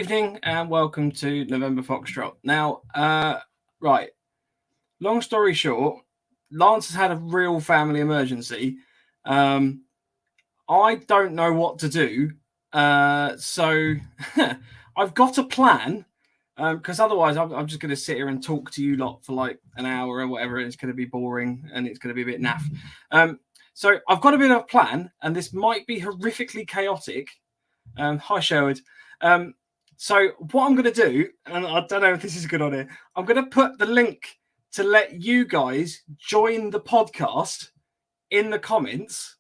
evening and welcome to November Foxtrot. Now, right, long story short, Lance has had a real family emergency. I don't know what to do. So I've got a plan because otherwise I'm just going to sit here and talk to you lot for like an hour or whatever. And it's going to be boring and it's going to be a bit naff. So I've got a bit of a plan and this might be horrifically chaotic. Hi, Sherwood. So what I'm going to do, and I don't know if this is good on here, I'm going to put the link to let you guys join the podcast in the comments.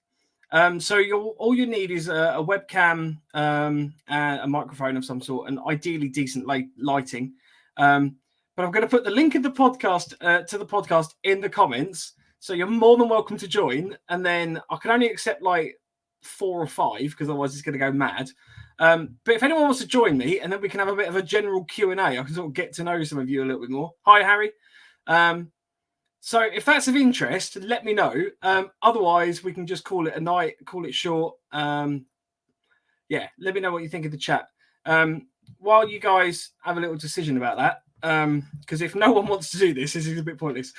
So all you need is a webcam and a microphone of some sort, and ideally decent lighting. But I'm going to put the link in the podcast to the podcast in the comments. So you're more than welcome to join. And then I can only accept like 4 or 5 because otherwise it's going to go mad. But if anyone wants to join me, and then we can have a bit of a general Q&A, I can sort of get to know some of you a little bit more. Hi, Harry. So if that's of interest, let me know. Otherwise, we can just call it a night, call it short. Yeah, let me know what you think of the chat. While you guys have a little decision about that, because if no one wants to do this, this is a bit pointless.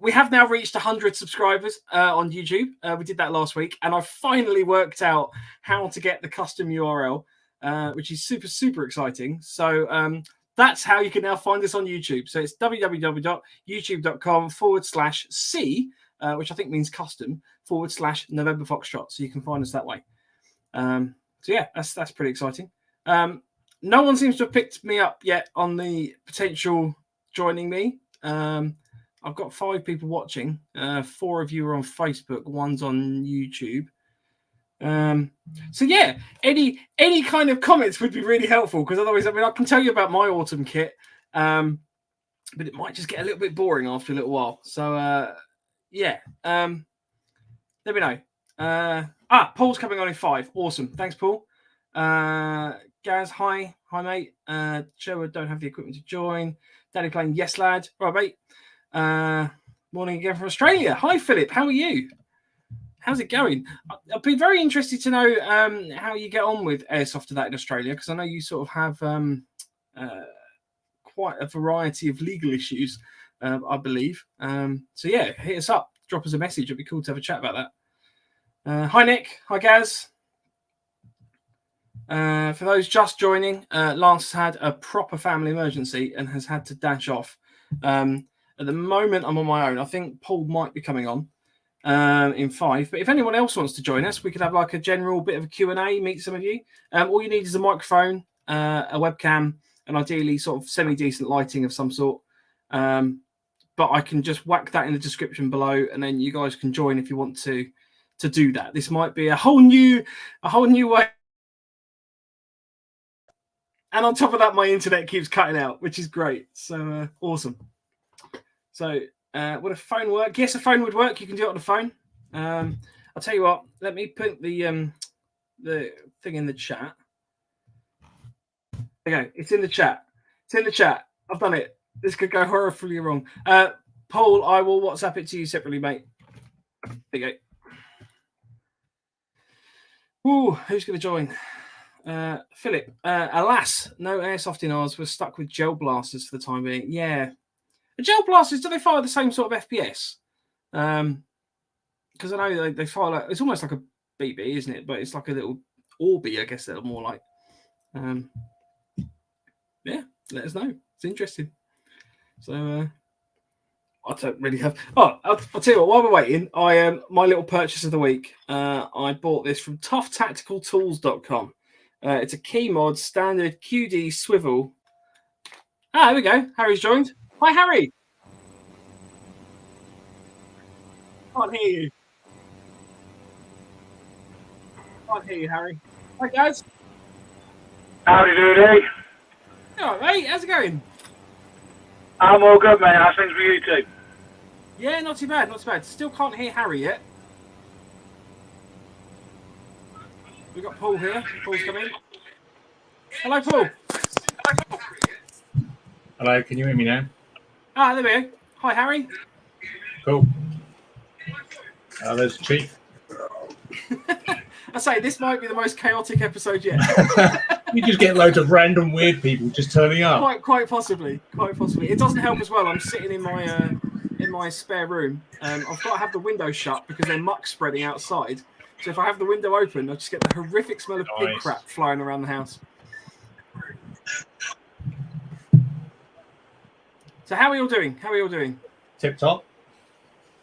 We have now reached 100 subscribers on YouTube. We did that last week, and I finally worked out how to get the custom URL, which is super, super exciting. So that's how you can now find us on YouTube. So it's www.youtube.com/C, which I think means custom, /November Foxtrot. So you can find us that way. So yeah, that's pretty exciting. No one seems to have picked me up yet on the potential joining me. I've got 5 people watching. 4 of you are on Facebook. 1's on YouTube. So yeah, any kind of comments would be really helpful because otherwise, I mean, I can tell you about my autumn kit, but it might just get a little bit boring after a little while. So yeah, let me know. Paul's coming on in 5. Awesome, thanks, Paul. Gaz, hi mate. Sherwood don't have the equipment to join. Daddy playing yes lad. Right, mate. Morning again from Australia. Hi Philip, how are you? How's it going? I'd be very interested to know how you get on with Airsoft to that in Australia, because I know you sort of have quite a variety of legal issues, I believe. So yeah, hit us up, drop us a message. It'd be cool to have a chat about that. Hi Nick, hi Gaz. For those just joining, Lance has had a proper family emergency and has had to dash off. At the moment, I'm on my own. I think Paul might be coming on in 5. But if anyone else wants to join us, we could have like a general bit of a Q&A, meet some of you. All you need is a microphone, a webcam, and ideally sort of semi-decent lighting of some sort. But I can just whack that in the description below, and then you guys can join if you want to do that. This might be a whole new way. And on top of that, my internet keeps cutting out, which is great. So awesome. So would a phone work? Yes, a phone would work. You can do it on the phone. I'll tell you what. Let me put the thing in the chat. There you go. It's in the chat. It's in the chat. I've done it. This could go horribly wrong. Paul, I will WhatsApp it to you separately, mate. There you go. Ooh, who's going to join? Philip, alas, no airsoft in ours. We're stuck with gel blasters for the time being. Yeah. The gel blasters, do they fire the same sort of FPS? Because I know they fire like, it's almost like a BB, isn't it? But it's like a little Orbi, I guess they're more like. Yeah, let us know. It's interesting. So I don't really have. Oh, I'll tell you what. While we're waiting, my little purchase of the week. I bought this from ToughTacticalTools.com. It's a key mod standard QD swivel. There we go. Harry's joined. Hi, Harry. Can't hear you. Can't hear you, Harry. Hi, guys. Howdy doody. All right, mate. How's it going? I'm all good, mate. How's things with you two? Yeah, not too bad. Not too bad. Still can't hear Harry yet. We've got Paul here. Paul's coming. Hello, Paul. Hello, can you hear me now? There we go. Hi, Harry. Cool. There's Chief. I say, this might be the most chaotic episode yet. You just get loads of random weird people just turning up. Quite possibly. It doesn't help as well. I'm sitting in my spare room. I've got to have the window shut because there's muck spreading outside. So if I have the window open, I just get the horrific smell of pig crap flying around the house. So how are you all doing? Tip top.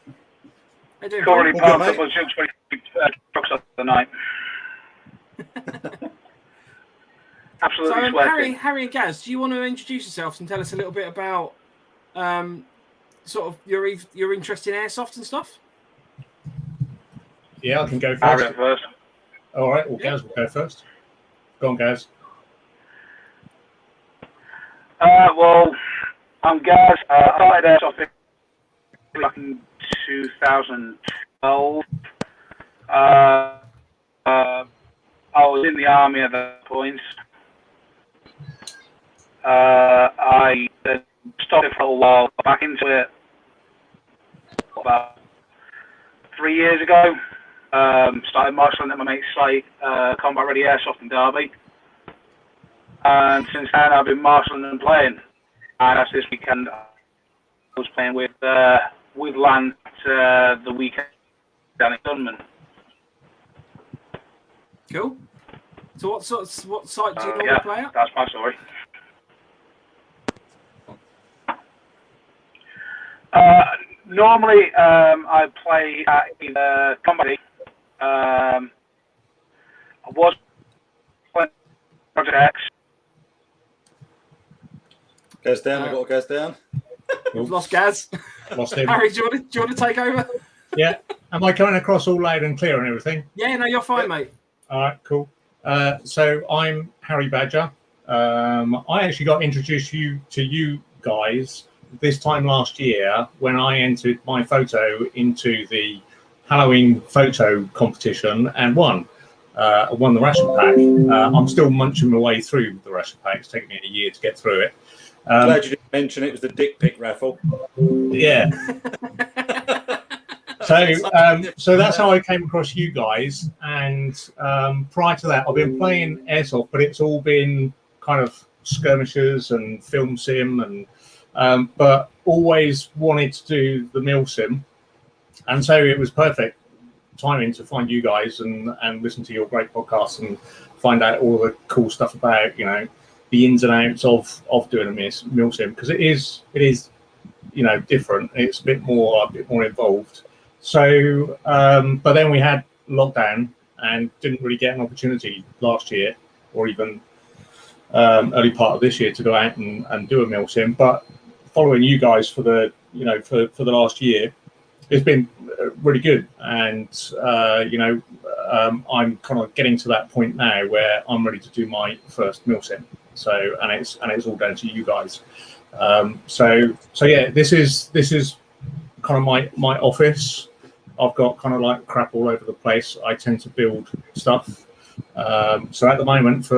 How you doing? Currently Well, parked good, up on 620 trucks of the night. Absolutely So sweating. Harry and Gaz, do you want to introduce yourselves and tell us a little bit about sort of your interest in airsoft and stuff? Yeah, I can go Harry first. first. All right, well, Gaz will go first. Go on, Gaz. Well, I'm Gaz. I started Airsoft back in 2012. I was in the army at that point. I stopped it for a while, got back into it about 3 years ago. Started marshalling at my mate's site, Combat Ready Airsoft in Derby. And since then I've been marshalling and playing. And that's this weekend I was playing with Lan the weekend down in Dunman. Cool. So what site do you normally play at? That's my story. Normally, I play at either Combat. I was playing Project X. Goes down. We've got goes down. We've lost Gaz. Lost him. Harry, do you want to take over? Yeah. Am I coming across all loud and clear and everything? Yeah, no, you're fine, mate. All right, cool. So I'm Harry Badger. I actually got introduced to you guys this time last year when I entered my photo into the Halloween photo competition and won. I won the ration pack. I'm still munching my way through the ration pack. It's taken me a year to get through it. Glad you didn't mention it was the dick pic raffle. Yeah. So that's how I came across you guys. And prior to that, I've been playing Airsoft, but it's all been kind of skirmishes and film sim, and but always wanted to do the MilSim. And so it was perfect timing to find you guys and listen to your great podcast and find out all the cool stuff about, you know, the ins and outs of doing a MilSim, because it is, you know, different. It's a bit more involved. So, but then we had lockdown and didn't really get an opportunity last year or even early part of this year to go out and do a MilSim. But following you guys for the last year, it's been really good. And, I'm kind of getting to that point now where I'm ready to do my first MilSim. So, and it's all down to you guys. So yeah, this is kind of my office. I've got kind of like crap all over the place. I tend to build stuff. So at the moment,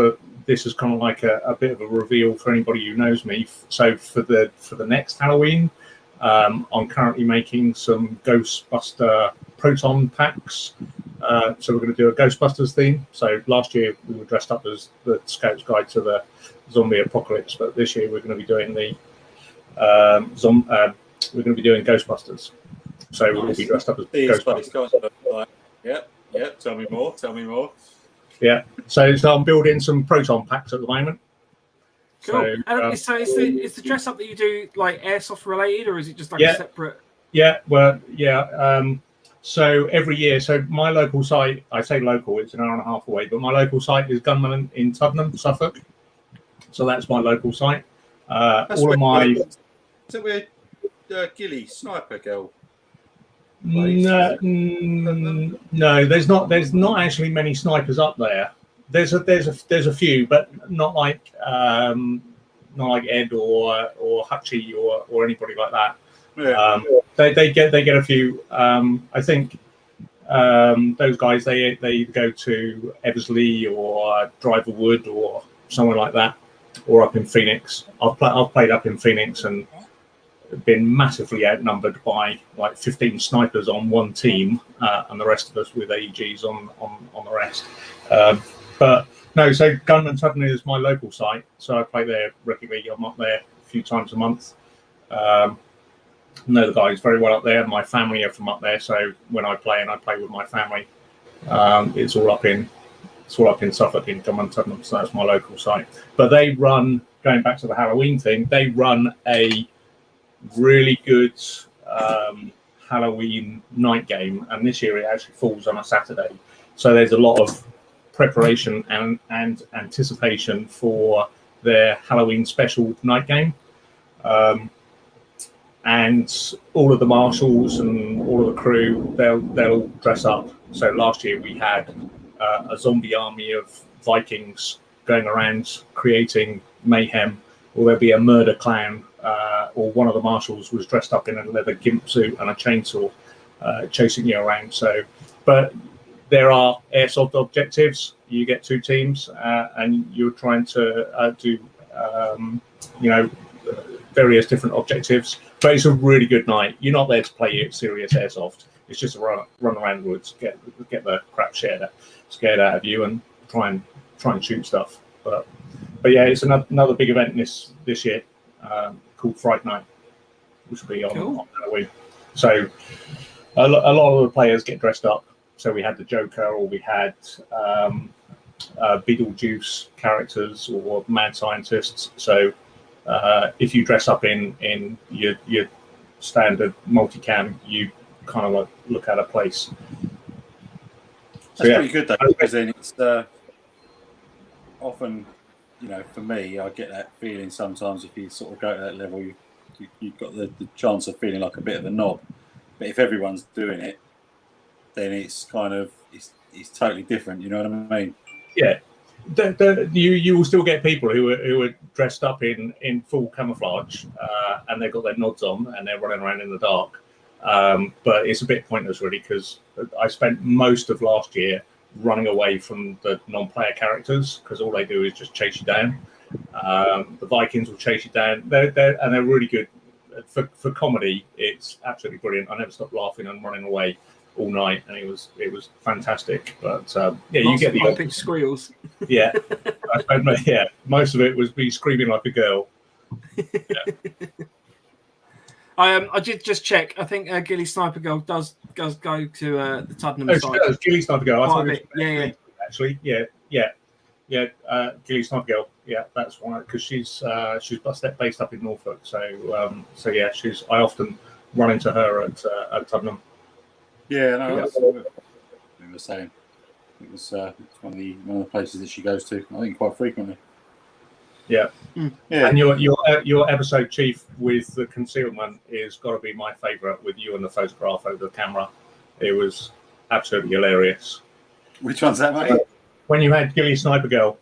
this is kind of like a bit of a reveal for anybody who knows me. So for the next Halloween, I'm currently making some Ghostbuster proton packs. So we're going to do a Ghostbusters theme. So last year we were dressed up as the Scout's Guide to the Zombie Apocalypse, but this year we're going to be doing we're going to be doing Ghostbusters. So we'll be dressed up as Ghostbusters. Yeah. Tell me more. Yeah. So I'm building some proton packs at the moment. Cool. So is the dress up that you do like airsoft related, or is it just like a separate? Yeah. Well, yeah. So every year, my local site, I say local, it's an hour and a half away, but my local site is Gunman in Tuddenham, Suffolk. So that's my local site. All of my. Is that where Gilly Sniper Girl? No, there's not actually many snipers up there. There's a few, but not like Ed or Hutchie or anybody like that. Yeah. They get a few. I think those guys they go to Eversley or Driverwood or somewhere like that, or up in Phoenix. I've played up in Phoenix and been massively outnumbered by like 15 snipers on one team, and the rest of us with AEGs on the rest. But No, so Gunman Tottenham is my local site, so I play there regularly. I'm up there a few times a month. Know the guys very well up there. My family are from up there, so when I play with my family, it's all up in Suffolk in Gunman Tottenham, so that's my local site. But they run, going back to the Halloween thing, they run a really good Halloween night game, and this year it actually falls on a Saturday, so there's a lot of preparation and anticipation for their Halloween special night game, and all of the marshals and all of the crew, they'll all dress up. So last year we had a zombie army of Vikings going around creating mayhem, or there'll be a murder clown, or one of the marshals was dressed up in a leather gimp suit and a chainsaw, chasing you around. So, but there are airsoft objectives. You get 2 teams, and you're trying to do, various different objectives. But it's a really good night. You're not there to play serious airsoft. It's just a run around the woods, get the crap scared out of you, and try and shoot stuff. But yeah, it's another big event this year called Fright Night, which will be on Halloween. So a lot of the players get dressed up. So we had the Joker, or we had Beetlejuice characters, or mad scientists. So if you dress up in your standard multicam, you kind of like look out of place. That's pretty good though, because then it's often, for me, I get that feeling sometimes if you sort of go to that level, you've got the chance of feeling like a bit of a knob. But if everyone's doing it, then it's kind of it's totally different. You know what I mean? Yeah. You will still get people who are dressed up in full camouflage, and they've got their nods on and they're running around in the dark. But it's a bit pointless, really, because I spent most of last year running away from the non-player characters, because all they do is just chase you down. The Vikings will chase you down. They're really good for comedy. It's absolutely brilliant. I never stopped laughing and running away all night, and it was fantastic. But you get the big squeals. Yeah, most of it was me screaming like a girl. Yeah. I did just check. I think Gilly Sniper Girl does go to the Tuddenham site. She does. Gilly Sniper Girl. I thought it was actually. Yeah. Gilly Sniper Girl. Yeah, that's one, because she's based up in Norfolk. So yeah, I often run into her at Tuddenham. Yeah, no, that's what we were saying. It's one of the places that she goes to, I think, quite frequently. Yeah. Yeah. And your episode, Chief, with the concealment is got to be my favourite, with you and the photograph over the camera. It was absolutely hilarious. Which one's that, mate? When you had Gilly Sniper Girl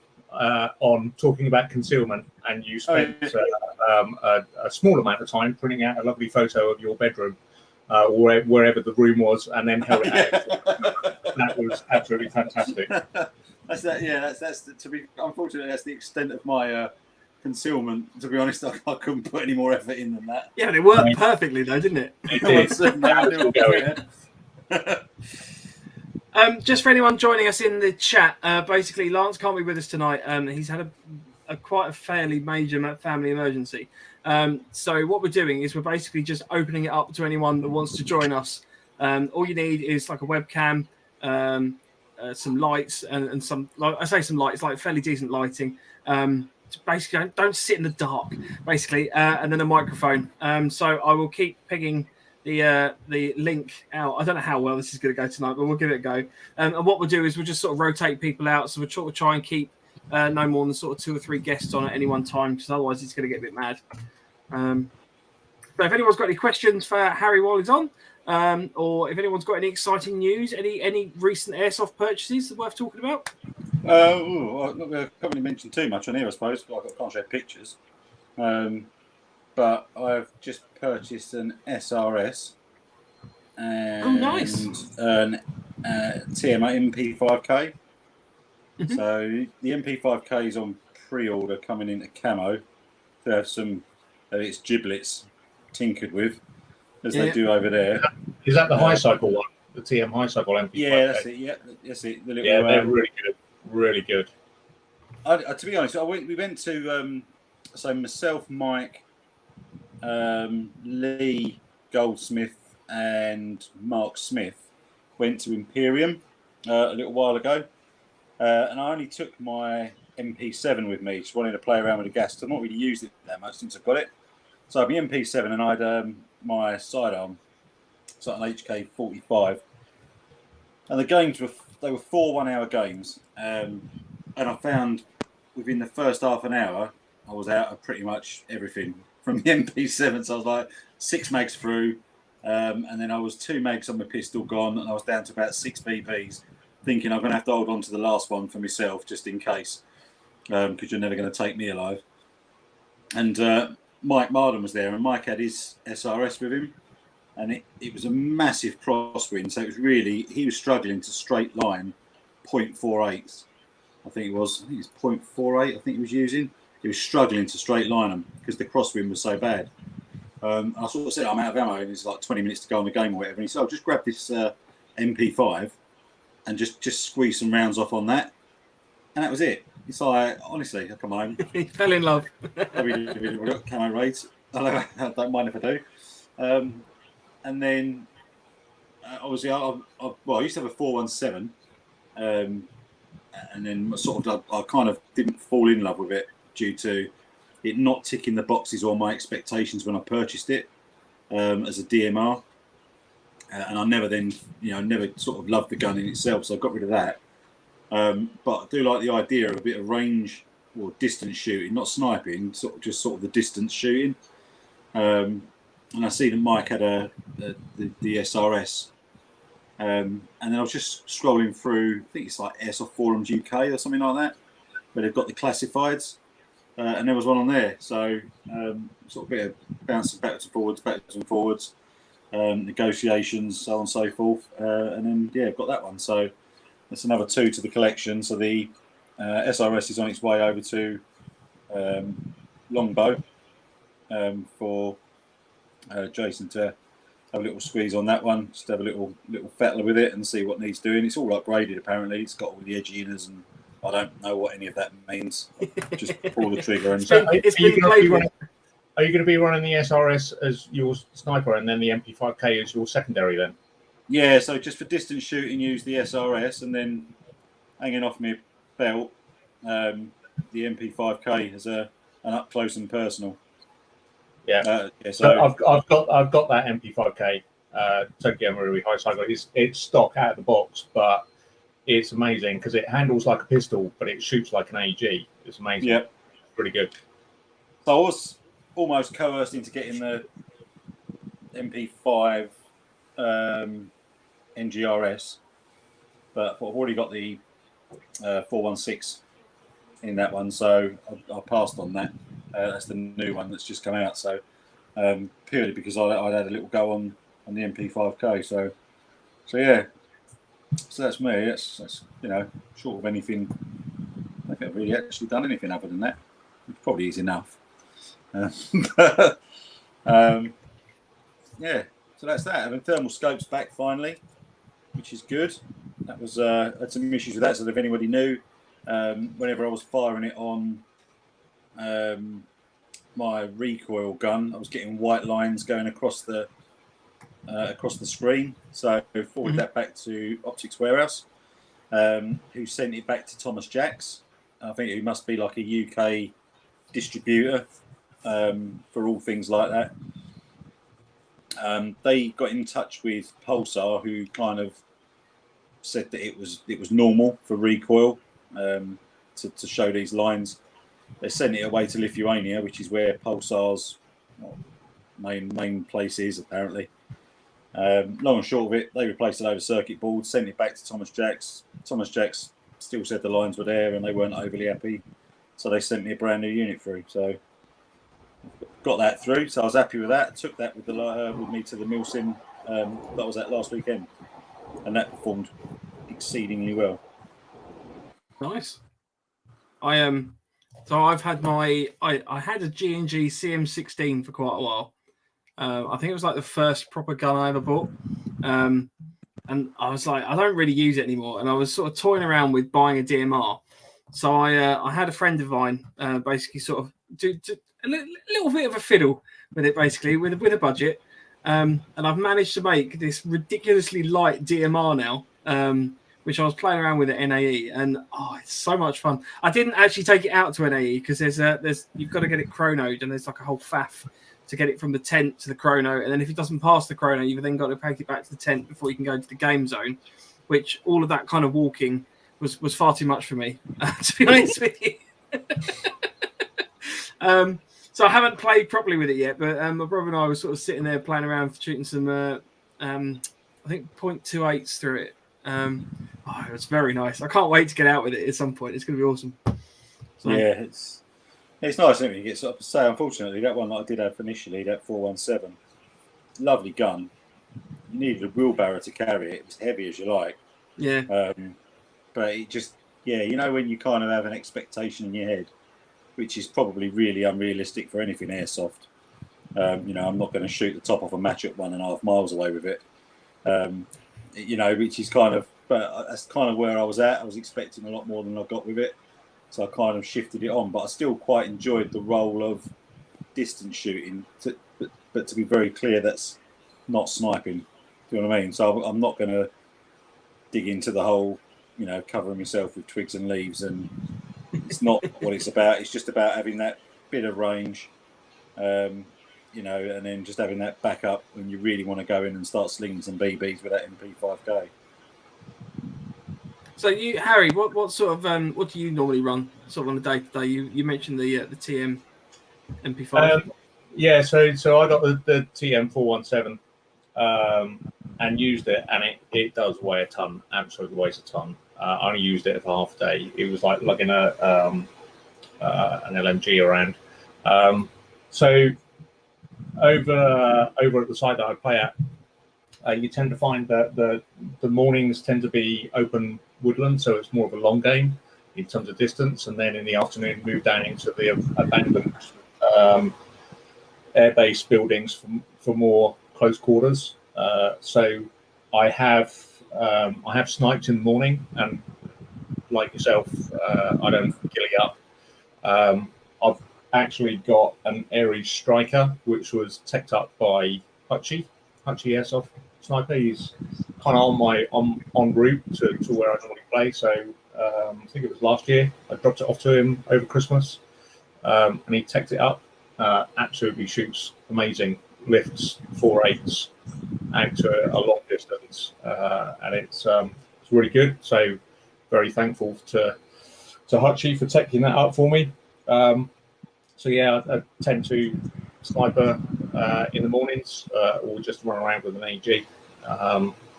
on talking about concealment, and you spent a small amount of time printing out a lovely photo of your bedroom, or wherever the room was, and then held it out. That was absolutely fantastic. That's to be. Unfortunately, that's the extent of my concealment. To be honest, I couldn't put any more effort in than that. Yeah, but it worked perfectly, though, didn't it? It did. Just for anyone joining us in the chat, basically, Lance can't be with us tonight. He's had a quite a fairly major family emergency. So what we're doing is we're basically just opening it up to anyone that wants to join us. All you need is like a webcam, some lights, and some, like I say, some lights, like fairly decent lighting. Basically, don't sit in the dark, basically, and then a microphone. So I will keep pinging the link out. I don't know how well this is going to go tonight, but we'll give it a go. And what we'll do is we'll just sort of rotate people out. So we'll try and keep no more than sort of 2 or 3 guests on at any one time, because otherwise it's going to get a bit mad. So if anyone's got any questions for Harry while he's on, or if anyone's got any exciting news, any recent airsoft purchases that worth talking about? I'm not going to mention too much on here, I suppose, because I can't share pictures. But I've just purchased an SRS and an TMA MP5K. Mm-hmm. So the MP5K is on pre-order, coming into camo. They have some of its giblets tinkered with, as they do over there. Is that the high cycle one? The TM high cycle MP5K? Yeah, that's it. Yeah, that's it. They're really good. Really good. To be honest, we went to so myself, Mike, Lee Goldsmith, and Mark Smith went to Imperium a little while ago, and I only took my MP7 with me. Just wanted to play around with the gas. I've not really used it that much since I got it. So I had my MP7 and I had my sidearm, so an HK45, and the games were 4 1-hour games, and I found within the first half an hour I was out of pretty much everything from the MP7. So I was like 6 mags through, and then I was 2 mags on my pistol gone, and I was down to about 6 BBs, thinking I'm going to have to hold on to the last one for myself just in case, because you're never going to take me alive. And Mike Marden was there, and Mike had his SRS with him, and it was a massive crosswind. So it was really, he was struggling to straight line 0.48. I think it was 0.48. I think he was using. He was struggling to straight line them because the crosswind was so bad. I sort of said, I'm out of ammo, and it's like 20 minutes to go on the game or whatever. And he said, I'll just grab this MP5 and just squeeze some rounds off on that. And that was it. It's like, honestly, I come home. He fell in love. We've got camo raids. I don't mind if I do. And then, obviously, I used to have a 417. And then sort of, I kind of didn't fall in love with it due to it not ticking the boxes or my expectations when I purchased it as a DMR. And I never sort of loved the gun in itself, so I got rid of that. But I do like the idea of a bit of range or distance shooting, not sniping, just the distance shooting. And I see that Mike had the SRS. And then I was just scrolling through, I think it's like Airsoft Forums UK or something like that, where they've got the classifieds. And there was one on there. So sort of a bit of bouncing backwards and forwards, negotiations, so on and so forth. And then, yeah, got that one. So that's another 2 to the collection. So the SRS is on its way over to Longbow for Jason to have a little squeeze on that one, just have a little fettler with it and see what needs doing. It's all upgraded apparently. It's got all the edgy inners, and I don't know what any of that means. Just pull the trigger and. So are you going to be running the SRS as your sniper and then the MP5K as your secondary then? Yeah, so just for distance shooting, use the SRS, and then hanging off my belt, the MP5K as an up close and personal. Yeah. So I've got that MP5K. Don't get me really high cycle. It's stock out of the box, but it's amazing because it handles like a pistol, but it shoots like an AG. It's amazing. Yeah, pretty good. So I was almost coerced into getting the MP5 NGRS, but I've already got the 416 in that one, so I passed on that. That's the new one that's just come out. So purely because I'd had a little go on the MP5K. So yeah. So that's me. That's short of anything. I don't think I've really actually done anything other than that. It probably is enough. Yeah. So that's that. Having thermal scopes back finally, which is good. That was had some issues with that. So if anybody knew, whenever I was firing it on my recoil gun, I was getting white lines going across the screen. So I forwarded that back to Optics Warehouse, who sent it back to Thomas Jacks. I think it must be like a UK distributor for all things like that. They got in touch with Pulsar, who kind of said that it was normal for recoil to show these lines. They sent it away to Lithuania, which is where Pulsar's main place is apparently. Long and short of it, they replaced it over circuit boards, sent it back to Thomas Jacks. Thomas Jacks still said the lines were there and they weren't overly happy, so they sent me a brand new unit through. So got that through, so I was happy with that. Took that with me to the MilSim. That was that last weekend, and that performed exceedingly well. Nice. So I've had I had a G&G CM16 for quite a while. I think it was like the first proper gun I ever bought. And I was like, I don't really use it anymore. And I was sort of toying around with buying a DMR. So I had a friend of mine basically sort of do a little bit of a fiddle with it, basically with a budget, and I've managed to make this ridiculously light DMR now, which I was playing around with at NAE, and it's so much fun. I didn't actually take it out to NAE because there's you've got to get it chronoed, and there's like a whole faff to get it from the tent to the chrono, and then if it doesn't pass the chrono, you've then got to take it back to the tent before you can go to the game zone, which all of that kind of walking was far too much for me, to be honest with you. So I haven't played properly with it yet, but my brother and I were sort of sitting there playing around, shooting some, I think 0.28s through it. It was very nice. I can't wait to get out with it at some point. It's going to be awesome. So, yeah, it's nice, isn't it? You get sort of say, unfortunately, that one that I did have initially, that 417, lovely gun. You needed a wheelbarrow to carry it. It was heavy as you like. Yeah. But it just, when you kind of have an expectation in your head, which is probably really unrealistic for anything airsoft. I'm not going to shoot the top off a match at 1.5 miles away with it. Which is but that's kind of where I was at. I was expecting a lot more than I got with it. So I kind of shifted it on, but I still quite enjoyed the role of distance shooting. But to be very clear, that's not sniping. Do you know what I mean? So I'm not going to dig into the whole, covering myself with twigs and leaves, and it's not what it's about. It's just about having that bit of range, and then just having that backup when you really want to go in and start slinging some BBs with that MP5K. So Harry, what sort of what do you normally run sort of on a day to day? You mentioned the TM MP5. So I got the TM 417 and used it, and it does weigh a ton. Absolutely weighs a ton. I only used it for half a day. It was like lugging an LMG around. So over at the site that I play at, you tend to find that the mornings tend to be open woodland, so it's more of a long game in terms of distance, and then in the afternoon move down into the abandoned airbase buildings for more close quarters. So I have sniped in the morning, and like yourself, I don't gilly up. I've actually got an Aries Striker, which was teched up by Hutchie Airsoft Sniper. He's kind of en route to where I normally play. So I think it was last year. I dropped it off to him over Christmas, and he teched it up. Absolutely shoots amazing, lifts 4.8s out to a long distance, and it's really good. So very thankful to Hutchie for teching that up for me. So yeah, I tend to sniper in the mornings, or just run around with an AG.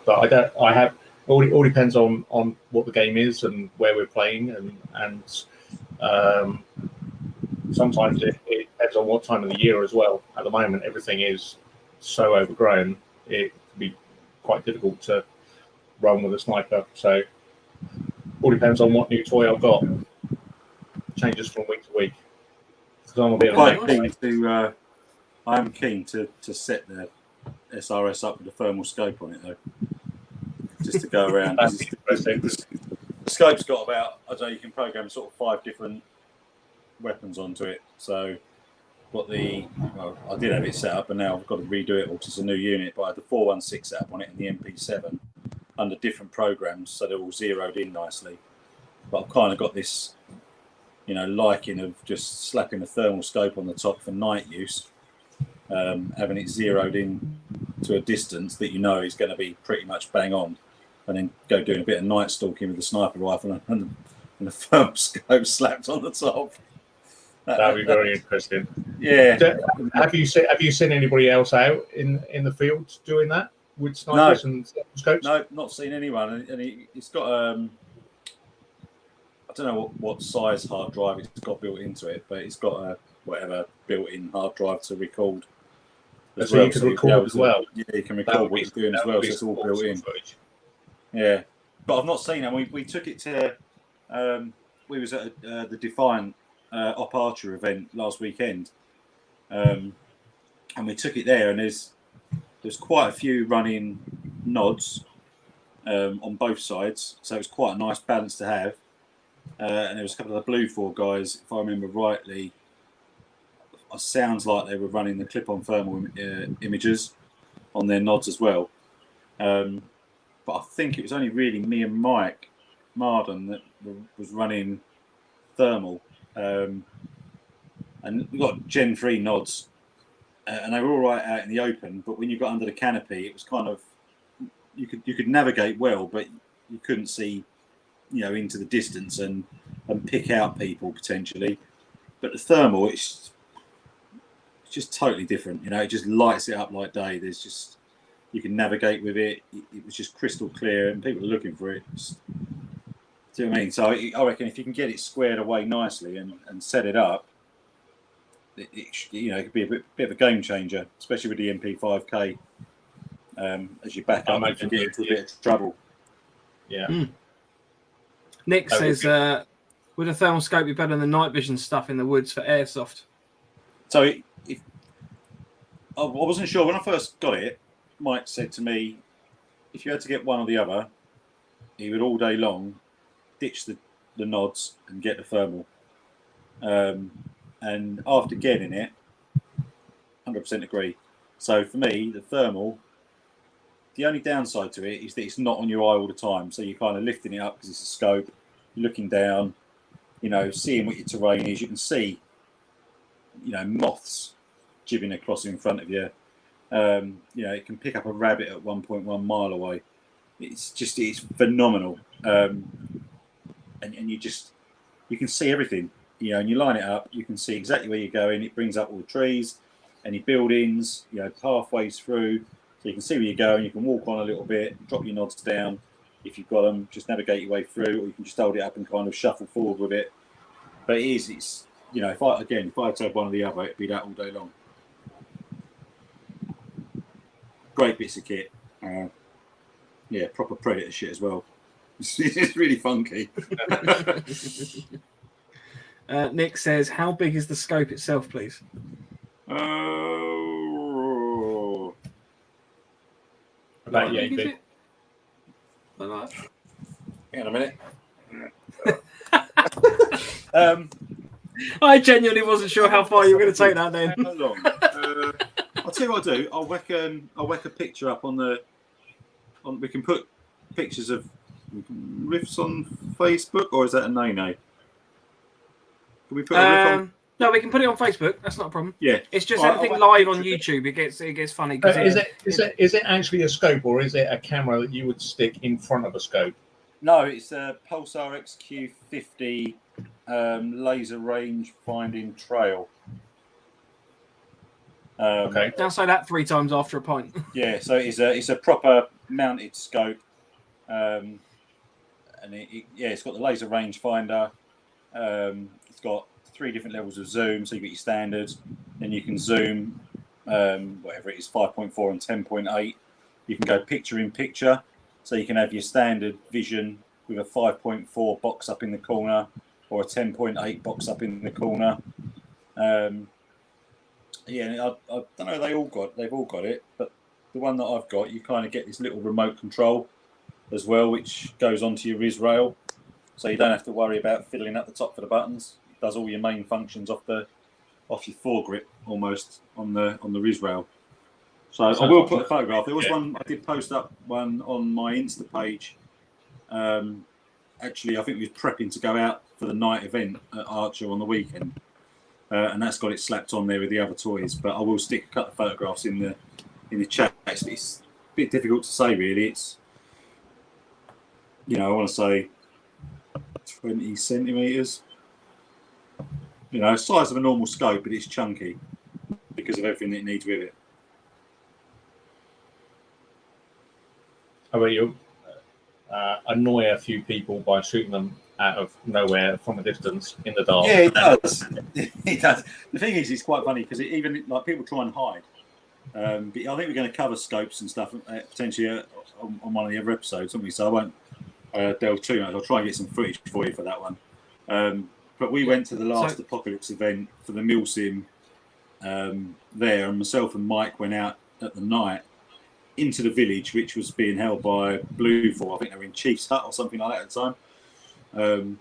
But it all depends on what the game is and where we're playing, and sometimes it depends on what time of the year as well. At the moment, everything is so overgrown, it can be quite difficult to run with a sniper. So all depends on what new toy I've got. Changes from week to week. I'm keen to set the SRS up with a thermal scope on it though, just to go around. The scope's got about, I don't know, you can program sort of 5 different weapons onto it. So I did have it set up, and now I've got to redo it all. It's a new unit, but I had the 416 set up on it and the MP7 under different programs, so they're all zeroed in nicely. But I've kind of got this, liking of just slapping a thermal scope on the top for night use, having it zeroed in to a distance that is going to be pretty much bang on, and then go doing a bit of night stalking with the sniper rifle and the thermal scope slapped on the top. That would be very interesting. Yeah. Have you seen anybody else out in the field doing that with snipers and scopes? No, not seen anyone. And it's got I don't know what size hard drive it's got built into it, but it's got a whatever built-in hard drive to record. So you can record as well. Yeah, you can record what it's doing as well. So it's all built in. Yeah, but I've not seen it. We took it to. We was at the Defiant Op Archer event last weekend, and we took it there, and there's quite a few running nods on both sides, so it's quite a nice balance to have. and there was a couple of the Blue 4 guys, if I remember rightly. It sounds like they were running the clip-on thermal images on their nods as well. But I think it was only really me and Mike Marden that was running thermal. And we got Gen 3 nods, and they were all right out in the open. But when you got under the canopy, it was kind of you could navigate well, but you couldn't see, into the distance and pick out people potentially. But the thermal, it's just totally different. It just lights it up like day. You can navigate with it. It was just crystal clear, and people are looking for it. Do you know what I mean? So I reckon if you can get it squared away nicely and set it up, it could be a bit of a game changer, especially with the MP5K as you back up and get into a bit of trouble. Yeah. Nick says, would a thermal scope be better than the night vision stuff in the woods for airsoft? So I wasn't sure when I first got it. Mike said to me, if you had to get one or the other, he would all day long ditch the nods and get the thermal. And after getting it, 100% agree. So for me, the thermal, the only downside to it is that it's not on your eye all the time. So you're kind of lifting it up because it's a scope, you're looking down, seeing what your terrain is. You can see, moths jibbing across in front of you. It can pick up a rabbit at 1.1 mile away. It's phenomenal. And you can see everything, and you line it up, you can see exactly where you're going. It brings up all the trees, any buildings, pathways through, so you can see where you're going. You can walk on a little bit, drop your nods down if you've got them, just navigate your way through, or you can just hold it up and kind of shuffle forward with it. But it's if I had to have one or the other, it'd be that all day long. Great bits of kit. Proper Predator shit as well. It's really funky. Nick says, how big is the scope itself, please? About 8 big. Hang on a minute. I genuinely wasn't sure how far you were going to take that then. How long? I'll tell you what I'll do. I'll whack a picture up we can put pictures of riffs on Facebook, or is that a no-no? Can we put a riff on? No, we can put it on Facebook. That's not a problem. Yeah, it's just anything live on YouTube. It gets funny. Is it actually a scope, or is it a camera that you would stick in front of a scope? No, it's a Pulsar XQ50 laser range finding trail. Okay. Don't say that 3 times after a pint. Yeah, so it's a proper mounted scope, and it's got the laser range finder. It's got 3 different levels of zoom, so you get your standard, then you can zoom whatever it is, 5.4 and 10.8. You can go picture in picture, so you can have your standard vision with a 5.4 box up in the corner or a 10.8 box up in the corner. I don't know. They've all got it, but the one that I've got, you kind of get this little remote control as well, which goes onto your RIS rail, so you don't have to worry about fiddling at the top for the buttons. It does all your main functions off your foregrip almost on the RIS rail. So I will put a photograph. There was one I did post up one on my Insta page. Actually, I think we was prepping to go out for the night event at Archer on the weekend. And that's got it slapped on there with the other toys. But I will stick a couple of photographs in the chat. It's a bit difficult to say, really. It's, I want to say 20 centimetres. Size of a normal scope, but it's chunky because of everything that it needs with it. How about you? Annoy a few people by shooting them out of nowhere from a distance in the dark. Yeah, it does. It does. The thing is, it's quite funny because even people try and hide. But I think we're going to cover scopes and stuff potentially on one of the other episodes, haven't we? So I won't delve too much. I'll try and get some footage for you for that one. But we went to the last Apocalypse event for the MilSim there, and myself and Mike went out at the night into the village, which was being held by Blue 4. I think they were in Chief's Hut or something like that at the time.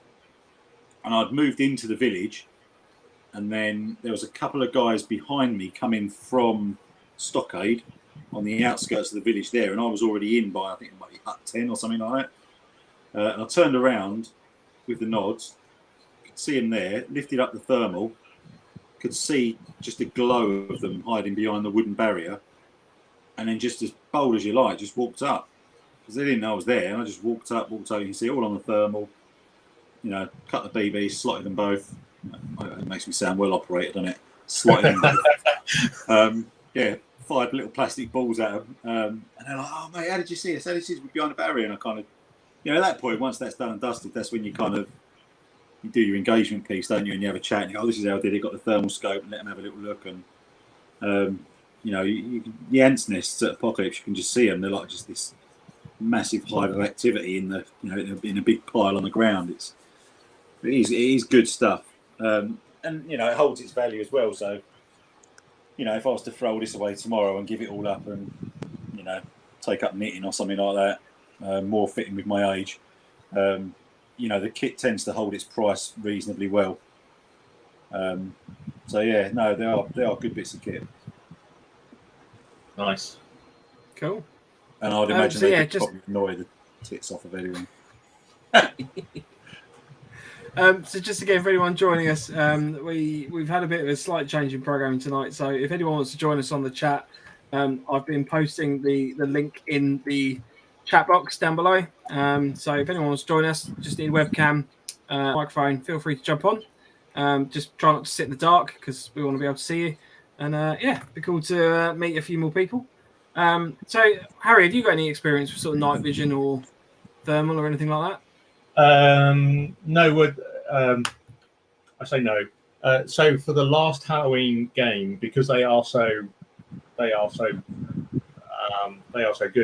and I'd moved into the village, and then there was a couple of guys behind me coming from Stockade on the outskirts of the village there, and I was already in by, I think it might be hut 10 or something like that. And I turned around with the nods, could see him there, lifted up the thermal, could see just a glow of them hiding behind the wooden barrier, and then just as bold as you like, just walked up. Because they didn't know I was there, and I just walked up, you can see all on the thermal, you know, cut the BBs, slotted them both. It makes me sound well operated, doesn't it? Slotted them both. Yeah, fired little plastic balls at them. And they're like, oh, mate, how did you see us? How did you see us behind the barrier? And I kind of, you know, at that point, once that's done and dusted, that's when you kind of, you do your engagement piece, don't you? And you have a chat and you go, oh, this is how I did it. Got the thermal scope and let them have a little look. And, you know, the ants nests at Apocalypse, you can just see them. They're like just this massive hive of activity in the, you know, in a big pile on the ground. It is good stuff. And, you know, it holds its value as well. So, you know, if I was to throw this away tomorrow and give it all up and, you know, take up knitting or something like that, more fitting with my age, you know, the kit tends to hold its price reasonably well. So yeah, no, they are good bits of kit. Nice, cool. And I'd imagine they could probably annoy the tits off of anyone. So just again, for anyone joining us, we've had a bit of a slight change in programming tonight. So if anyone wants to join us on the chat, I've been posting the link in the chat box down below. So if anyone wants to join us, just need a webcam, microphone, feel free to jump on. Just try not to sit in the dark because we want to be able to see you. And yeah, it'd be cool to meet a few more people. So Harry, have you got any experience with sort of night vision or thermal or anything like that? No, I say no. So for the last Halloween game, because they are so good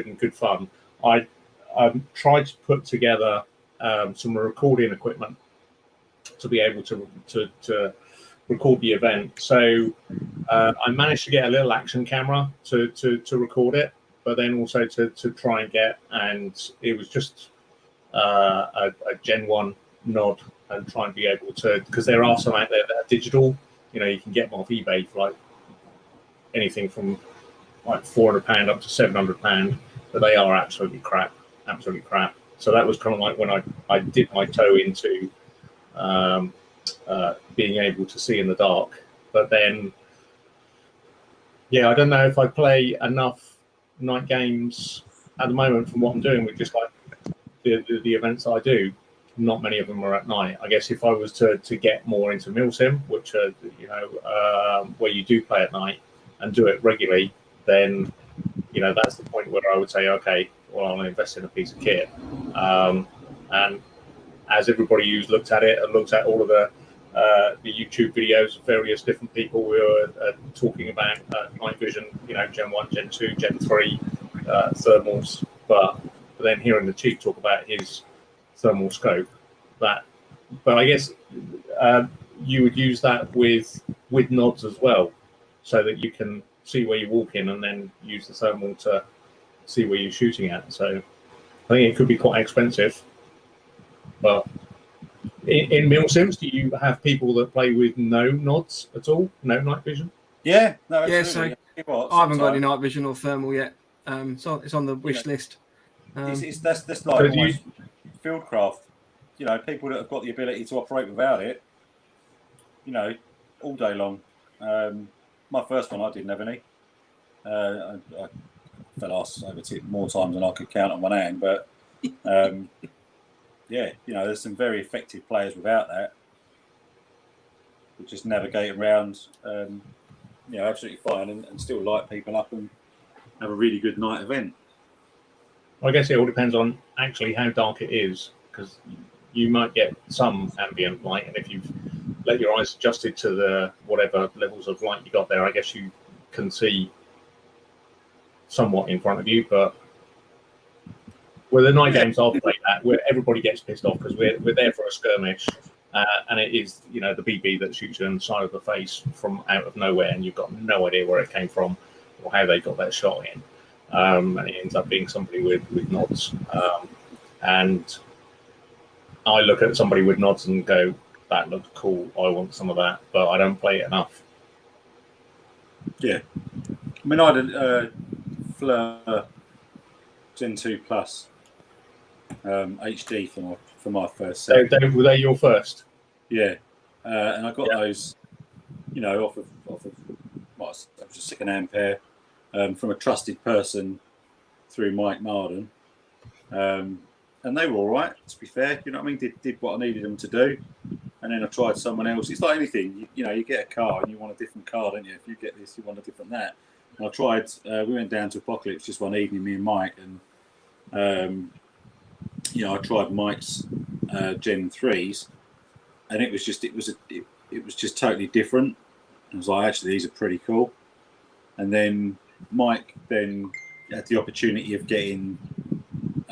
and good fun, I tried to put together some recording equipment to be able to record the event. So I managed to get a little action camera to record it, but then also to try and get, and it was just a Gen 1 nod, and try and be able to, because there are some out there that are digital, you know, you can get them off eBay for like anything from like £400 up to £700, but they are absolutely crap. So that was kind of like when I dipped my toe into being able to see in the dark. But then, yeah, I don't know if I play enough night games at the moment from what I'm doing with just like the events I do. Not many of them are at night. I guess if I was to get more into MilSim, which are, you know, where you do play at night and do it regularly, then, you know, that's the point where I would say, okay, well, I'll invest in a piece of kit. And as everybody who's looked at it and looked at all of the YouTube videos of various different people who are talking about night vision, you know, Gen 1, Gen 2, Gen 3 thermals, but then hearing the Chief talk about his thermal scope, but I guess you would use that with nods as well, so that you can see where you're walking and then use the thermal to see where you're shooting at. So I think it could be quite expensive. But in MilSims, do you have people that play with no nods at all? No night vision? Yeah, no, yeah. So I haven't got any night vision or thermal yet. So it's on the wish list. That's like almost fieldcraft. You know, people that have got the ability to operate without it, you know, all day long. My first one, I didn't have any. I fell ass over it more times than I could count on one hand. But yeah, you know, there's some very effective players without that, who just navigate around, you know, absolutely fine and still light people up and have a really good night event. I guess it all depends on actually how dark it is, because you might get some ambient light, and if you've let your eyes adjusted to the whatever levels of light you got there, I guess you can see somewhat in front of you. But with the night games I've played at, where everybody gets pissed off because we're there for a skirmish, and it is, you know, the BB that shoots you in the side of the face from out of nowhere, and you've got no idea where it came from or how they got that shot in. And it ends up being somebody with nods. And I look at somebody with nods and go, that looks cool. I want some of that, but I don't play it enough. Yeah, I mean, I had a Fleur Gen 2 Plus HD for my first set. Were they your first? Yeah, and I got those, off of just a second-hand pair from a trusted person through Mike Marden, and they were all right. To be fair, you know what I mean. Did what I needed them to do, and then I tried someone else. It's like anything, you get a car and you want a different car, don't you? If you get this, you want a different that. And I tried. We went down to Apocalypse just one evening, me and Mike, and I tried Mike's Gen 3s, and it was just totally different. I was like, actually, these are pretty cool. And then Mike then had the opportunity of getting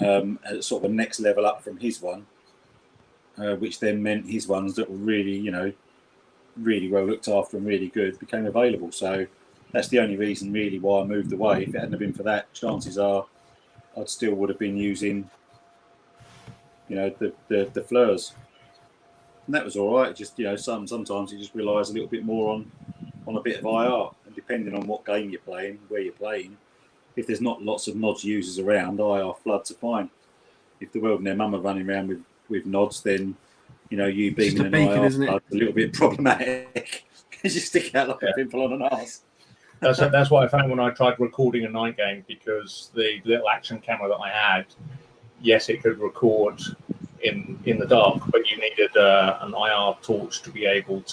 a sort of a next level up from his one, which then meant his ones that were really, really well looked after and really good became available. So that's the only reason really why I moved away. If it hadn't been for that, chances are I still would have been using, the Fleurs. And that was all right. Just sometimes you just relies a little bit more on a bit of IR, and depending on what game you're playing, where you're playing, if there's not lots of nods users around, IR floods are fine. If the world and their mum are running around with nods, then you being an IR flood's a little bit problematic because you stick out like a pimple on an arse. That's what I found when I tried recording a night game, because the little action camera that I had, yes, it could record in the dark, but you needed an IR torch to be able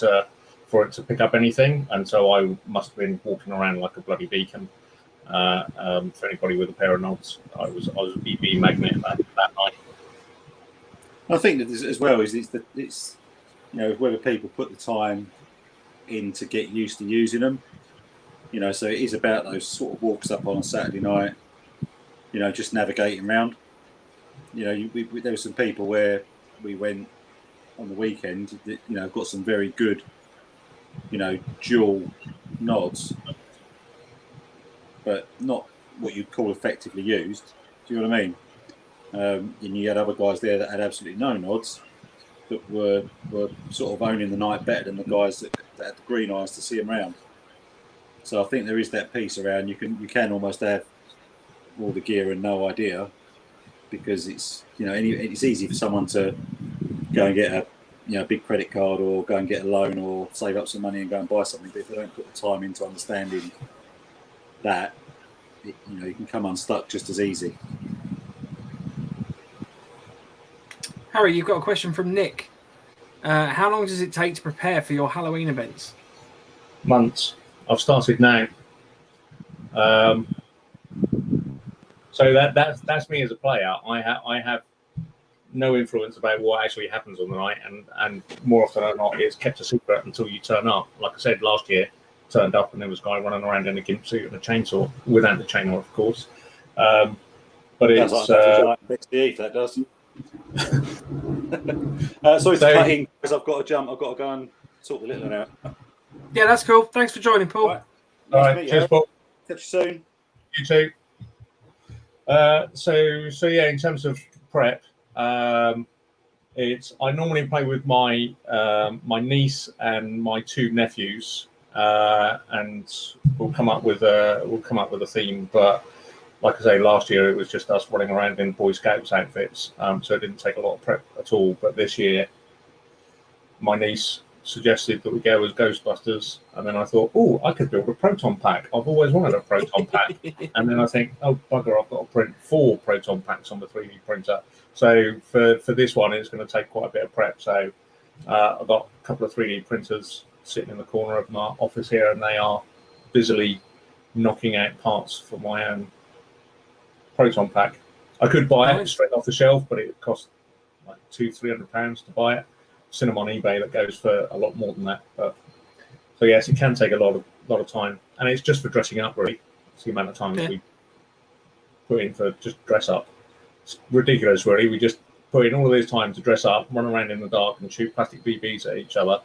for it to pick up anything, and so I must have been walking around like a bloody beacon. For anybody with a pair of nods, I was a BB magnet that night. I think that as well it's whether people put the time in to get used to using them. So it is about those sort of walks up on a Saturday night. Just navigating around. There were some people where we went on the weekend that got some very good, dual nods, but not what you'd call effectively used. Do you know what I mean? And you had other guys there that had absolutely no nods, that were sort of owning the night better than the guys that had the green eyes to see them around. So I think there is that piece around. You can almost have all the gear and no idea, because it's it's easy for someone to go and get a big credit card, or go and get a loan, or save up some money and go and buy something. But if they don't put the time into understanding that, you can come unstuck just as easy. Harry, you've got a question from Nick. How long does it take to prepare for your Halloween events? Months. I've started now. So that's me as a player. I have no influence about what actually happens on the night, and more often than not, it's kept a secret until you turn up. Like I said, last year, turned up and there was a guy running around in a gimp suit and a chainsaw, without the chainsaw, of course. But it's that does. Sorry to cut in, because I've got to jump. I've got to go and sort the little one out. Yeah, that's cool. Thanks for joining, Paul. All right. Cheers, Paul. Catch you soon. You too. So yeah, in terms of prep, I normally play with my niece and my two nephews, and we'll come up with a theme. But like I say, last year it was just us running around in Boy Scouts outfits, so it didn't take a lot of prep at all. But this year, my niece suggested that we go as Ghostbusters, and then I thought, oh, I could build a proton pack. I've always wanted a proton pack. And then I think, oh bugger, I've got to print 4 proton packs on the 3D printer. So for this one, it's going to take quite a bit of prep. So I've got a couple of 3D printers sitting in the corner of my office here, and they are busily knocking out parts for my own proton pack. I could buy it straight off the shelf, but it costs like £200-300 to buy it. Seen them on eBay that goes for a lot more than that. But so yes, it can take a lot of time, and it's just for dressing up. Really, it's the amount of time that we put in for just dress up. It's ridiculous, really. We just put in all of this time to dress up, run around in the dark, and shoot plastic BBs at each other.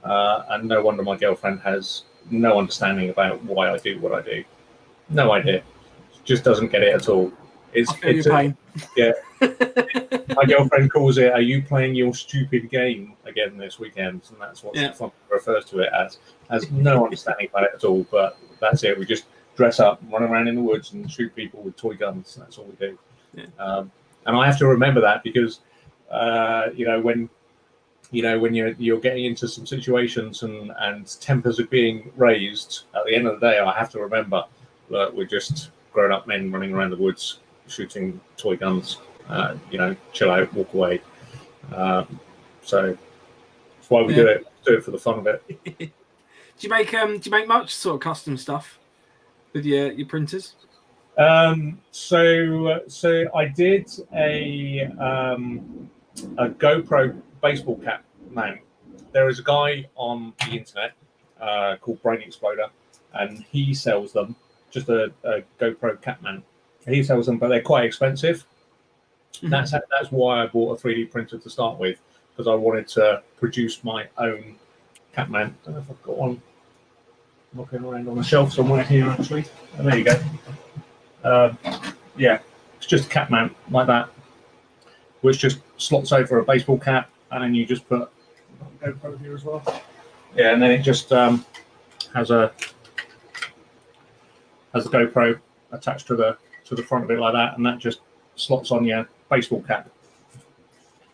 And no wonder my girlfriend has no understanding about why I do what I do. No idea. She just doesn't get it at all. It's, I feel your pain. Yeah. My girlfriend calls it, "Are you playing your stupid game again this weekend?" And that's what she refers to it as. Has no understanding about it at all, but that's it. We just dress up, run around in the woods, and shoot people with toy guns. That's all we do. Yeah. And I have to remember that because, when you're getting into some situations and tempers are being raised, at the end of the day, I have to remember that we're just grown-up men running around the woods shooting toy guns. Chill out, walk away. So that's why we do it. Do it for the fun of it. Do you make much sort of custom stuff with your printers? So I did a GoPro baseball cap mount. There is a guy on the internet called Brain Exploder, and he sells them. Just a GoPro cap mount. He sells them, but they're quite expensive. Mm-hmm. That's why I bought a 3D printer to start with, because I wanted to produce my own cap mount. I don't know if I've got one knocking around on the shelf somewhere here, actually. Oh, there you go. It's just a cap mount like that, which just slots over a baseball cap, and then you just put a GoPro here as well. Yeah, and then it just has a GoPro attached to the front of it like that, and that just slots on your baseball cap.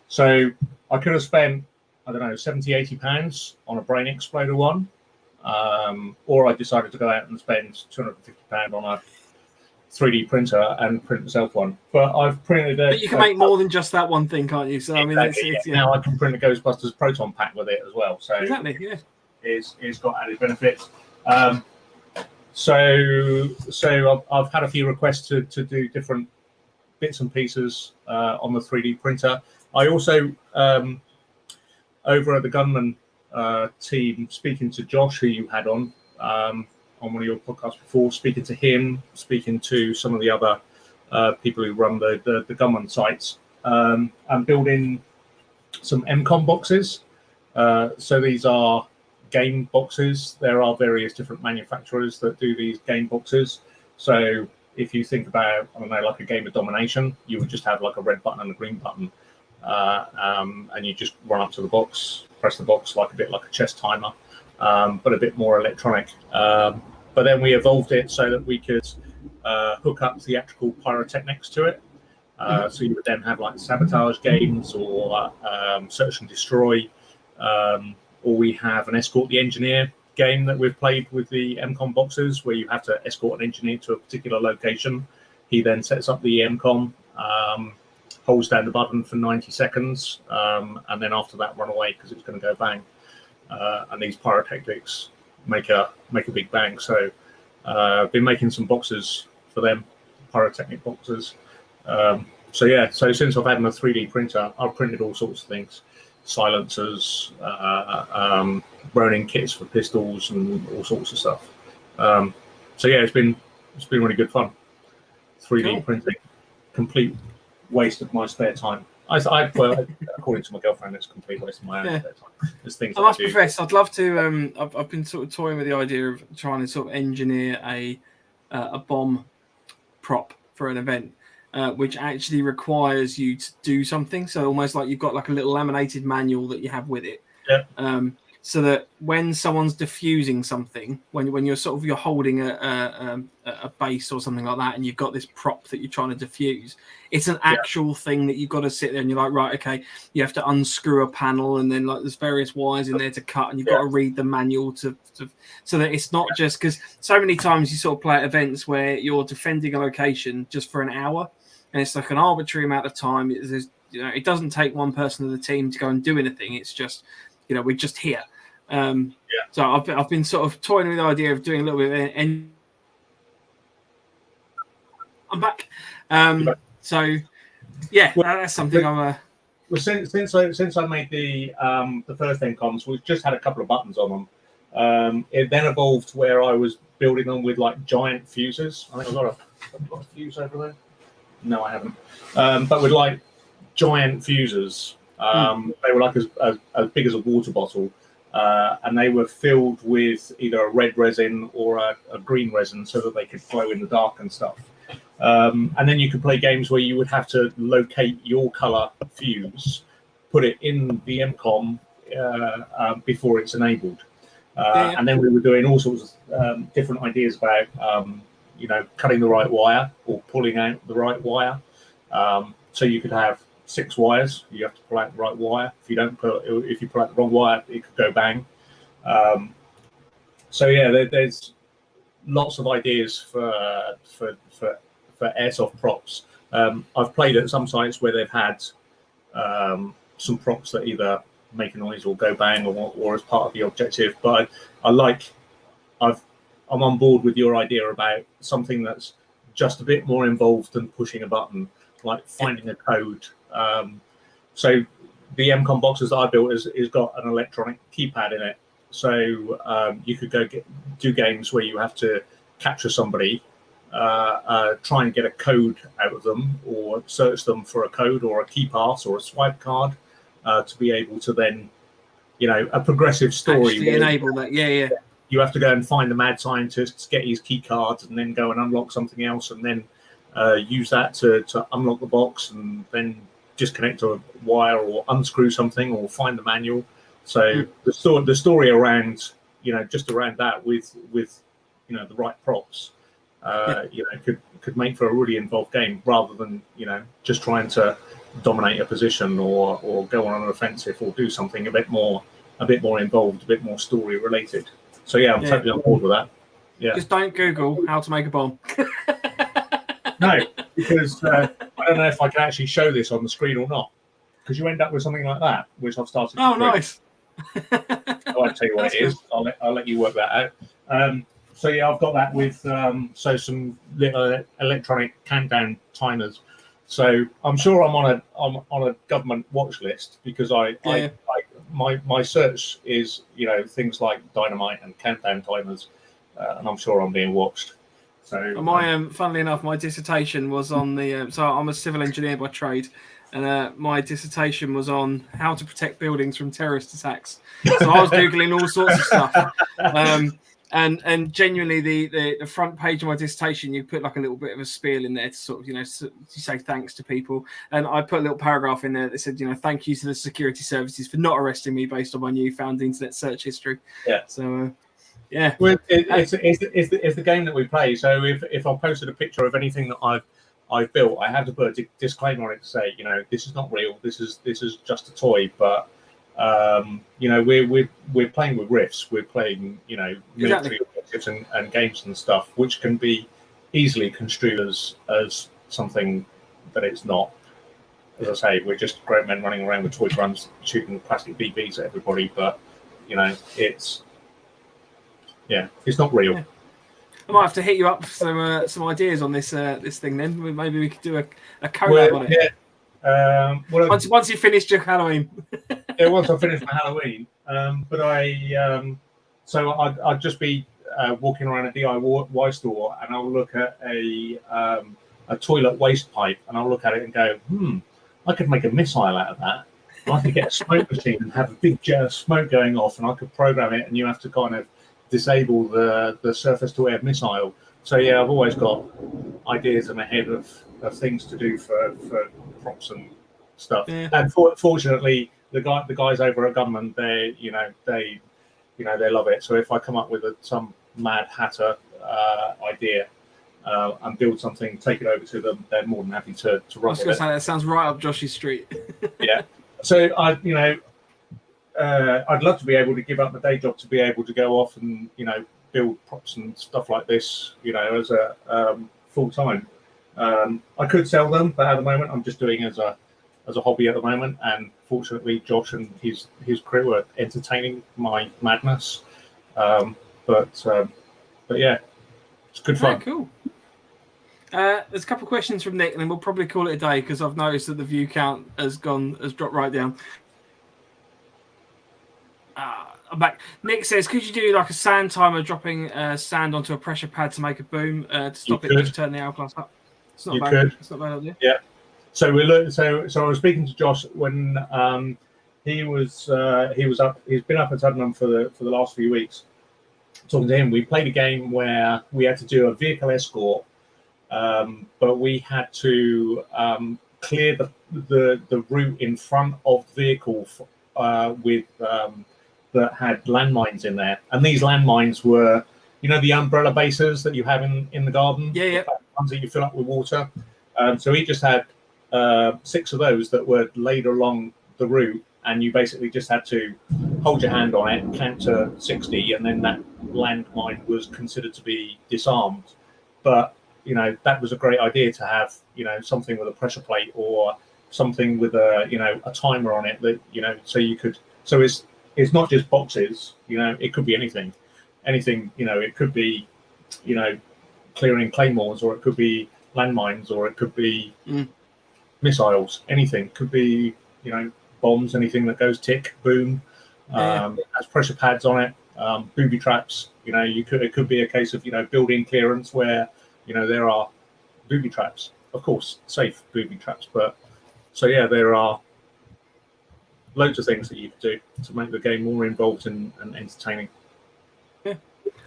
So I could have spent, I don't know, £70-80 on a Brain Exploder one, or I decided to go out and spend £250 on a 3D printer and print myself one. But I've printed But you can make more than just that one thing, can't you? So I mean, now I can print a Ghostbusters proton pack with it as well. So exactly, yeah, it's got added benefits. So I've had a few requests to do different bits and pieces on the 3D printer. I also, over at the Gunman team, speaking to Josh, who you had on one of your podcasts before, speaking to him, speaking to some of the other people who run the Gunman sites, I'm building some MCOM boxes. So these are game boxes. There are various different manufacturers that do these game boxes. So if you think about, I don't know, like a game of domination, you would just have like a red button and a green button, and you just run up to the box, press the box like a chess timer, but a bit more electronic. But then we evolved it so that we could hook up theatrical pyrotechnics to it. So you would then have like sabotage games or search and destroy, or we have an escort the engineer game that we've played with the MCOM boxes, where you have to escort an engineer to a particular location. He then sets up the MCOM, holds down the button for 90 seconds, and then after that run away because it's going to go bang. And these pyrotechnics make a big bang. So I've been making some boxes for them, pyrotechnic boxes. So since I've had a 3D printer, I've printed all sorts of things. Silencers, Ronin kits for pistols, and all sorts of stuff. It's been really good fun. 3D printing, complete waste of my spare time. According to my girlfriend, it's a complete waste of my own spare time. There's things I must confess, I'd love to. I've been sort of toying with the idea of trying to sort of engineer a bomb prop for an event. Which actually requires you to do something. So almost like you've got like a little laminated manual that you have with it. Yeah. So that when someone's diffusing something, when you're sort of you're holding a base or something like that, and you've got this prop that you're trying to diffuse, it's an actual thing that you've got to sit there and you're like, right, okay, you have to unscrew a panel, and then like there's various wires in there to cut, and you've got to read the manual to so that it's not just because so many times you sort of play at events where you're defending a location just for an hour. And it's like an arbitrary amount of time. It doesn't take one person of the team to go and do anything. It's just, we're just here. So I've been sort of toying with the idea of doing a little bit of it. I'm back. That's something I'm. Well, since I made the first MCOMs, we've just had a couple of buttons on them. It then evolved where I was building them with like giant fuses. I think I've got a fuse over there. No, I haven't. But with like giant fuses, they were like as big as a water bottle, and they were filled with either a red resin or a green resin so that they could glow in the dark and stuff. And then you could play games where you would have to locate your color fuse, put it in the MCOM before it's enabled. And then we were doing all sorts of different ideas about, cutting the right wire or pulling out the right wire. So you could have 6 wires. You have to pull out the right wire. If you pull out the wrong wire, it could go bang. There's lots of ideas for airsoft props. I've played at some sites where they've had some props that either make a noise or go bang or as part of the objective. But I'm on board with your idea about something that's just a bit more involved than pushing a button, like finding a code. So the MCOM boxes that I built has got an electronic keypad in it. So you could do games where you have to capture somebody, try and get a code out of them, or search them for a code or a key pass or a swipe card, to be able to then, a progressive story. Actually enable that, yeah. You have to go and find the mad scientist, get his key cards, and then go and unlock something else, and then use that to unlock the box, and then disconnect a wire or unscrew something or find the manual. So the story around, just around that with the right props, could make for a really involved game, rather than just trying to dominate a position or go on an offensive or do something a bit more involved, a bit more story related. So I'm totally on board with that. Yeah. Just don't Google how to make a bomb. No, because I don't know if I can actually show this on the screen or not, because you end up with something like that, which I've started. Oh, nice. I'll tell you what it is. I'll let you work that out. I've got that with some little electronic countdown timers. So I'm sure I'm on a government watch list, because my search is things like dynamite and countdown timers, and I'm sure I'm being watched. So funnily enough, my dissertation was on the. So I'm a civil engineer by trade, and my dissertation was on how to protect buildings from terrorist attacks. So I was googling all sorts of stuff, and genuinely the front page of my dissertation, you put like a little bit of a spiel in there to sort of to say thanks to people, and I put a little paragraph in there that said thank you to the security services for not arresting me based on my newfound internet search history. Yeah. So. Yeah, well, it's the game that we play. So if I posted a picture of anything that I've built, I have to put a disclaimer on it to say, this is not real. This is just a toy. But we're playing with riffs. We're playing military objectives and games and stuff, which can be easily construed as something that it's not. As I say, we're just grown men running around with toy guns shooting plastic BBs at everybody. But it's not real. Yeah. I might have to hit you up for some ideas on this thing. Then maybe we could do a collab on it. Yeah. Once you finished your Halloween. Once I finish my Halloween. But I'd just be walking around a DIY store, and I'll look at a toilet waste pipe, and I'll look at it and go, I could make a missile out of that. I could get a smoke machine and have a big jet of smoke going off, and I could program it, and you have to kind of disable the surface-to-air missile. So I've always got ideas in my head of things to do for props and stuff. Yeah. And fortunately, the guys over at Gunman, they love it. So if I come up with some mad hatter idea and build something, take it over to them, they're more than happy to run. I was going to say that sounds right up Josh's street. Yeah. So I'd love to be able to give up my day job to be able to go off and build props and stuff like this as a full time. I could sell them, but at the moment I'm just doing as a hobby at the moment. And fortunately, Josh and his crew are entertaining my madness. But yeah, it's good fun. Yeah, cool. There's a couple of questions from Nick, and then we'll probably call it a day, because I've noticed that the view count has dropped right down. I'm back. Nick says, could you do like a sand timer, dropping sand onto a pressure pad to make a boom to stop it to turn the hourglass up? It's not bad. It's not a bad idea. Yeah. So I was speaking to Josh when he was up. He's been up at Tottenham for the last few weeks. Talking to him, we played a game where we had to do a vehicle escort but we had to clear the route in front of the vehicle with that had landmines in there, and these landmines were, the umbrella bases that you have in the garden, the ones that you fill up with water. So he just had 6 of those that were laid along the route, and you basically just had to hold your hand on it, count to 60, and then that landmine was considered to be disarmed. But that was a great idea to have, something with a pressure plate or something with a timer on it that, so you could. So it's not just boxes, it could be anything. It could be, clearing claymores, or it could be landmines, or it could be missiles. Anything could be, bombs. Anything that goes tick, boom. Has pressure pads on it. Booby traps. It could be a case of building clearance where there are booby traps. Of course, safe booby traps. But so yeah, there are loads of things that you could do to make the game more involved and entertaining. Yeah,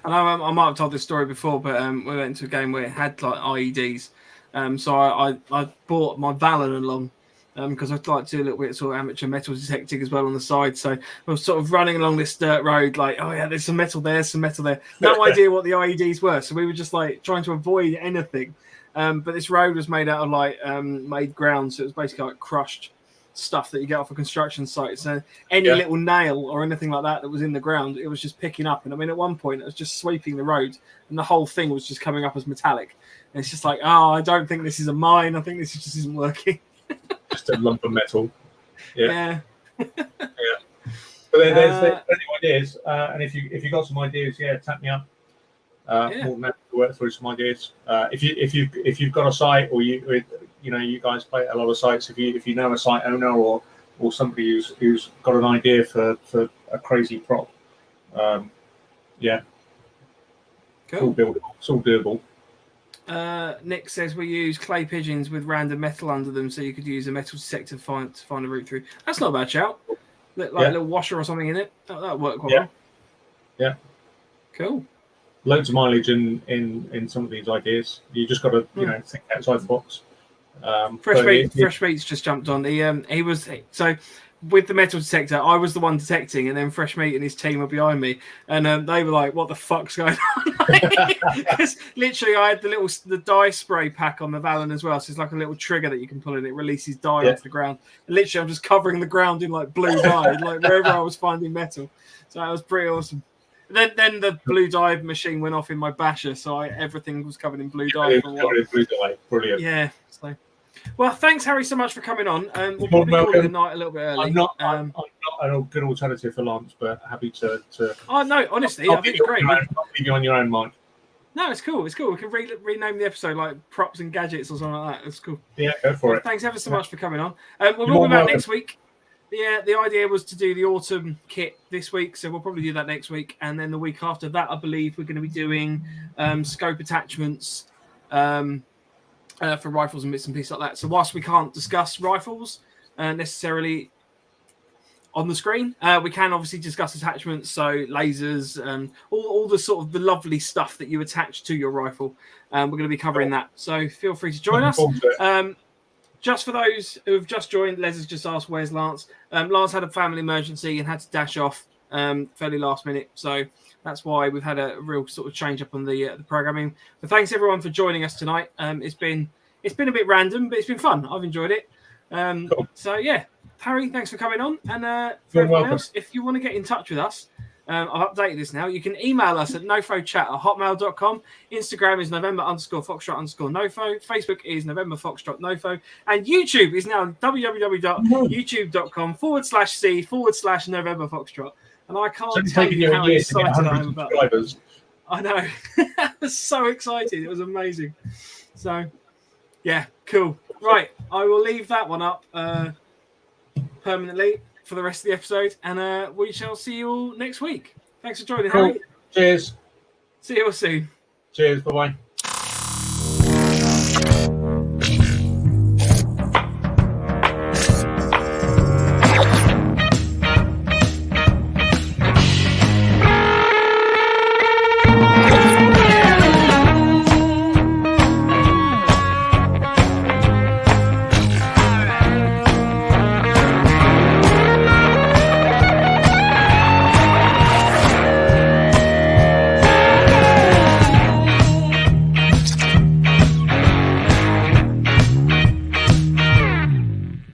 and I might have told this story before, but we went into a game where it had like IEDs. So I bought my Valon along because I'd like to do a little bit of sort of amateur metal detecting as well on the side. So I was sort of running along this dirt road, like, oh yeah, there's some metal there, some metal there. No idea what the IEDs were, so we were just like trying to avoid anything. But this road was made out of like made ground, so it was basically like crushed stuff that you get off a construction site. So any little nail or anything like that was in the ground, it was just picking up. And I mean, at one point, it was just sweeping the road, and the whole thing was just coming up as metallic. And it's just like, oh, I don't think this is a mine. I think this just isn't working. Just a lump of metal. Yeah. But there's any ideas, and if you got some ideas, tap me up. More than happy to work through some ideas. If you've got a site, or you guys play at a lot of sites. If you know a site owner or somebody who's got an idea for a crazy prop, cool. It's all buildable. It's all doable. Nick says we use clay pigeons with random metal under them, so you could use a metal detector to find a route through. That's not a bad shout. Like a little washer or something in it. That'll work quite well. Yeah. Cool. Loads of mileage in some of these ideas. You just got to think outside the box. Fresh Meat's just jumped on. He was so with the metal detector. I was the one detecting, and then Fresh Meat and his team were behind me, and they were like, "What the fuck's going on?" Because literally, I had the dye spray pack on the Valon as well. So it's like a little trigger that you can pull, and it releases dye off the ground. And literally, I'm just covering the ground in like blue dye, like wherever I was finding metal. So that was pretty awesome. Then the blue dye machine went off in my basher, so everything was covered in blue dye for a while. Blue dye, brilliant. Yeah. So, well, thanks, Harry, so much for coming on. We'll probably call it a night a little bit early. I'm not a good alternative for Lance, but happy to. Oh no, honestly, I think it's great. I'll leave you on your own, Mike. No, it's cool. It's cool. We can rename the episode like props and gadgets or something like that. That's cool. Yeah, go for it. Thanks ever so much for coming on. We'll be back next week. The idea was to do the autumn kit this week, so we'll probably do that next week. And then the week after that, I believe we're going to be doing scope attachments for rifles and bits and pieces like that. So whilst we can't discuss rifles necessarily on the screen, we can obviously discuss attachments, so lasers, all the sort of the lovely stuff that you attach to your rifle. We're going to be covering that. So feel free to join us. Just for those who have just joined, Les has just asked, where's Lance? Lance had a family emergency and had to dash off fairly last minute. So that's why we've had a real sort of change up on the programming. But thanks everyone for joining us tonight. It's been a bit random, but it's been fun. I've enjoyed it. Cool. So yeah, Harry, thanks for coming on. And for everyone else, if you want to get in touch with us, I've updated this now. You can email us at nofochat@hotmail.com. Instagram is November_Foxtrot_Nofo. Facebook is November Foxtrot Nofo. And YouTube is now www.youtube.com/C/November Foxtrot. And I can't tell you how excited I am about that. I know. I was so excited. It was amazing. So, yeah, cool. Right. I will leave that one up permanently for the rest of the episode, and we shall see you all next week. Thanks for joining, Harry. Cheers. See you all soon. Cheers. Bye-bye.